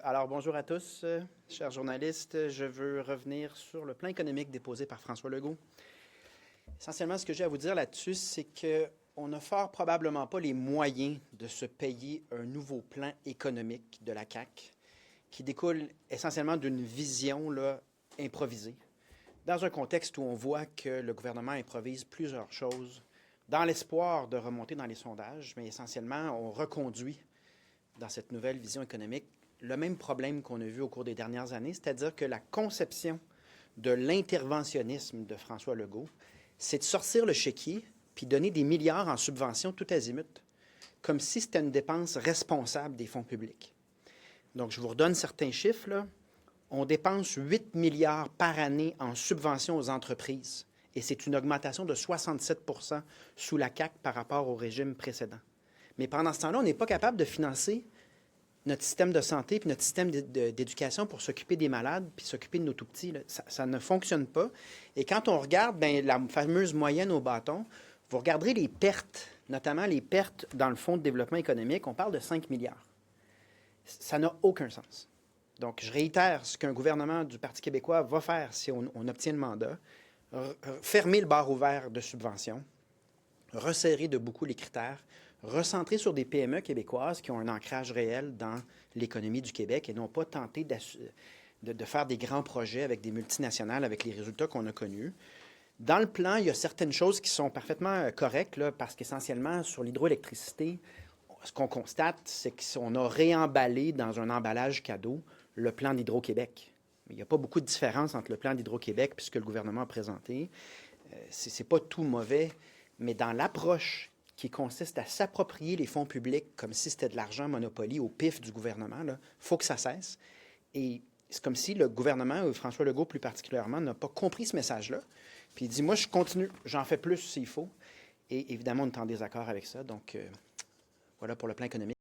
Alors, bonjour à tous, chers journalistes. Je veux revenir sur le plan économique déposé par François Legault. Essentiellement, ce que j'ai à vous dire là-dessus, c'est qu'on n'a fort probablement pas les moyens de se payer un nouveau plan économique de la CAQ qui découle essentiellement d'une vision là, improvisée, dans un contexte où on voit que le gouvernement improvise plusieurs choses dans l'espoir de remonter dans les sondages, mais essentiellement, on reconduit dans cette nouvelle vision économique le même problème qu'on a vu au cours des dernières années, c'est-à-dire que la conception de l'interventionnisme de François Legault, c'est de sortir le chéquier puis donner des milliards en subventions tout azimut, comme si c'était une dépense responsable des fonds publics. Donc, je vous redonne certains chiffres, là. On dépense 8 milliards par année en subventions aux entreprises, et c'est une augmentation de 67 sous la CAQ par rapport au régime précédent. Mais pendant ce temps-là, on n'est pas capable de financer notre système de santé puis notre système d'éducation pour s'occuper des malades puis s'occuper de nos tout-petits. Ça ne fonctionne pas. Et quand on regarde la fameuse moyenne au bâton, vous regarderez les pertes, notamment les pertes dans le Fonds de développement économique, on parle de 5 milliards. Ça n'a aucun sens. Donc, je réitère ce qu'un gouvernement du Parti québécois va faire si on obtient le mandat. Fermer le bar ouvert de subventions, resserrer de beaucoup les critères, recentrer sur des PME québécoises qui ont un ancrage réel dans l'économie du Québec et non pas tenter de faire des grands projets avec des multinationales avec les résultats qu'on a connus. Dans le plan, il y a certaines choses qui sont parfaitement correctes, là, parce qu'essentiellement, sur l'hydroélectricité, ce qu'on constate, c'est qu'on a réemballé dans un emballage cadeau le plan d'Hydro-Québec. Il n'y a pas beaucoup de différence entre le plan d'Hydro-Québec et ce que le gouvernement a présenté. Ce n'est pas tout mauvais, mais dans l'approche qui consiste à s'approprier les fonds publics comme si c'était de l'argent Monopoly au pif du gouvernement, il faut que ça cesse. Et c'est comme si le gouvernement, ou François Legault plus particulièrement, n'a pas compris ce message-là. Puis il dit, moi, je continue, j'en fais plus s'il faut. Et évidemment, on est en désaccord avec ça. Donc, voilà pour le plan économique.